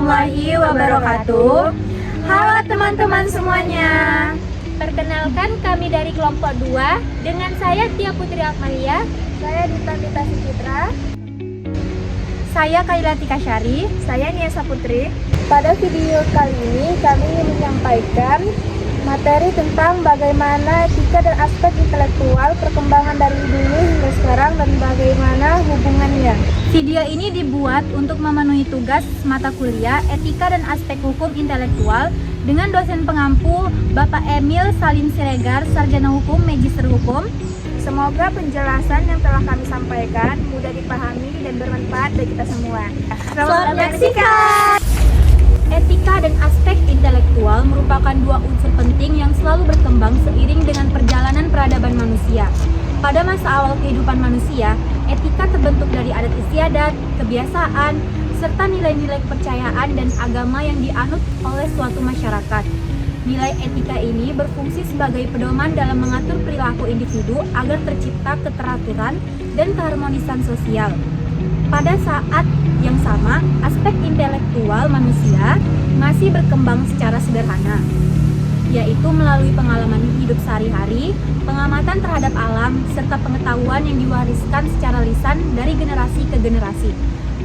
warahmatullahi wabarakatuh. Halo teman-teman semuanya. Perkenalkan, kami dari kelompok 2 dengan saya Tia Putri Akmalia, saya Dita Sucitra, saya Kaila Tika Syari, saya Niasa Putri. Pada video kali ini kami ingin menyampaikan materi tentang bagaimana etika dan aspek intelektual, perkembangan dari dulu hingga sekarang dan bagaimana hubungannya. Video ini dibuat untuk memenuhi tugas mata kuliah Etika dan Aspek Hukum Intelektual dengan dosen pengampu Bapak Emil Salim Siregar, Sarjana Hukum, Magister Hukum. Semoga penjelasan yang telah kami sampaikan mudah dipahami dan bermanfaat bagi kita semua. Selamat menyaksikan! Etika dan aspek intelektual merupakan dua unsur penting yang selalu berkembang seiring dengan perjalanan peradaban manusia. Pada masa awal kehidupan manusia, etika terbentuk dari adat istiadat, kebiasaan, serta nilai-nilai kepercayaan dan agama yang dianut oleh suatu masyarakat. Nilai etika ini berfungsi sebagai pedoman dalam mengatur perilaku individu agar tercipta keteraturan dan keharmonisan sosial. Pada saat yang sama, aspek intelektual manusia masih berkembang secara sederhana, yaitu melalui pengalaman hidup sehari-hari, pengamatan terhadap alam, serta pengetahuan yang diwariskan secara lisan dari generasi ke generasi.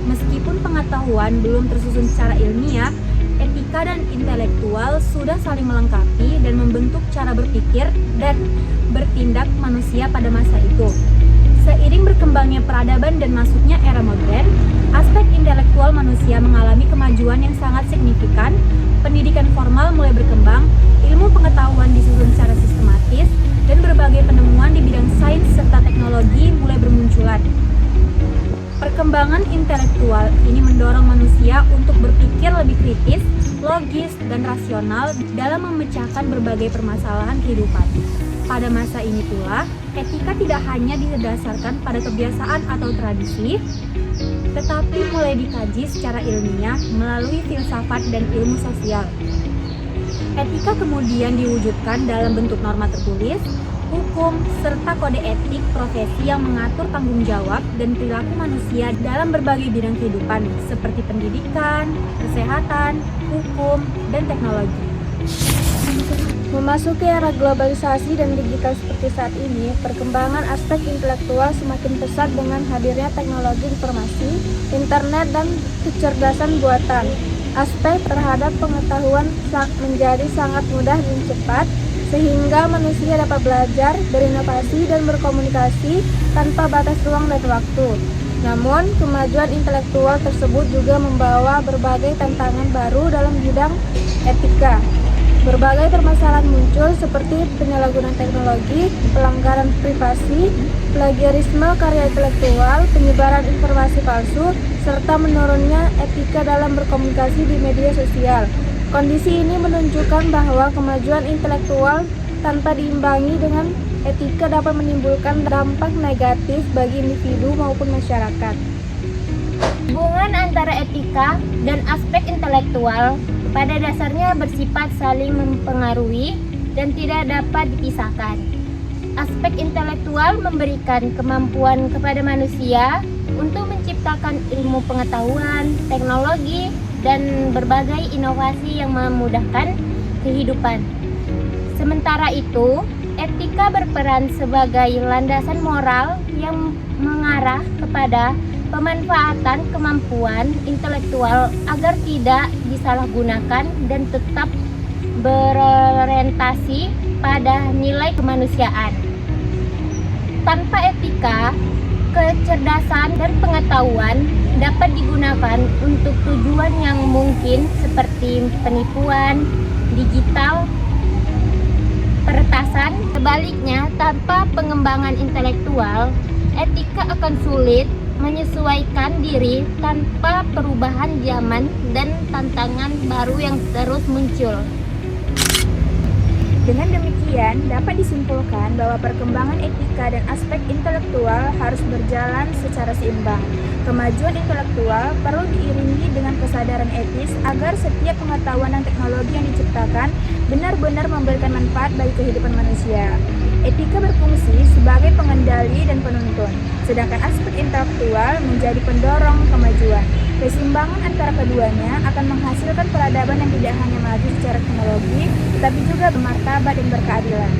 Meskipun pengetahuan belum tersusun secara ilmiah, etika dan intelektual sudah saling melengkapi dan membentuk cara berpikir dan bertindak manusia pada masa itu. Seiring berkembangnya peradaban dan masuknya era modern, aspek intelektual manusia mengalami kemajuan yang sangat signifikan. Pendidikan formal mulai berkembang, ilmu pengetahuan disusun secara sistematis, dan berbagai penemuan di bidang sains serta teknologi mulai bermunculan. Perkembangan intelektual ini mendorong manusia untuk berpikir lebih kritis, logis, dan rasional dalam memecahkan berbagai permasalahan kehidupan. Pada masa ini pula, etika tidak hanya didasarkan pada kebiasaan atau tradisi, tetapi mulai dikaji secara ilmiah melalui filsafat dan ilmu sosial. Etika kemudian diwujudkan dalam bentuk norma tertulis, hukum, serta kode etik profesi yang mengatur tanggung jawab dan perilaku manusia dalam berbagai bidang kehidupan seperti pendidikan, kesehatan, hukum, dan teknologi. Memasuki era globalisasi dan digital seperti saat ini, perkembangan aspek intelektual semakin pesat dengan hadirnya teknologi informasi, internet, dan kecerdasan buatan. Aspek terhadap pengetahuan menjadi sangat mudah dan cepat, sehingga manusia dapat belajar, berinovasi, dan berkomunikasi tanpa batas ruang dan waktu. Namun, kemajuan intelektual tersebut juga membawa berbagai tantangan baru dalam bidang etika. Berbagai permasalahan muncul seperti penyalahgunaan teknologi, pelanggaran privasi, plagiarisme karya intelektual, penyebaran informasi palsu, serta menurunnya etika dalam berkomunikasi di media sosial. Kondisi ini menunjukkan bahwa kemajuan intelektual tanpa diimbangi dengan etika dapat menimbulkan dampak negatif bagi individu maupun masyarakat. Hubungan antara etika dan aspek intelektual pada dasarnya bersifat saling mempengaruhi dan tidak dapat dipisahkan. Aspek intelektual memberikan kemampuan kepada manusia untuk menciptakan ilmu pengetahuan, teknologi, dan berbagai inovasi yang memudahkan kehidupan. Sementara itu, etika berperan sebagai landasan moral yang mengarah kepada pemanfaatan kemampuan intelektual agar tidak disalahgunakan dan tetap berorientasi pada nilai kemanusiaan. Tanpa etika, kecerdasan dan pengetahuan dapat digunakan untuk tujuan yang mungkin seperti penipuan, digital, peretasan. Sebaliknya, tanpa pengembangan intelektual, etika akan sulit menyesuaikan diri tanpa perubahan zaman dan tantangan baru yang terus muncul. Dengan demikian, dapat disimpulkan bahwa perkembangan etika dan aspek intelektual harus berjalan secara seimbang. Kemajuan intelektual perlu diiringi dengan kesadaran etis agar setiap pengetahuan dan teknologi yang diciptakan benar-benar memberikan manfaat bagi kehidupan manusia. Etika berfungsi sebagai pengendali dan penuntun, sedangkan aspek intelektual menjadi pendorong kemajuan. Keseimbangan antara keduanya akan menghasilkan peradaban yang tidak hanya maju secara teknologi, tetapi juga bermartabat dan berkeadilan.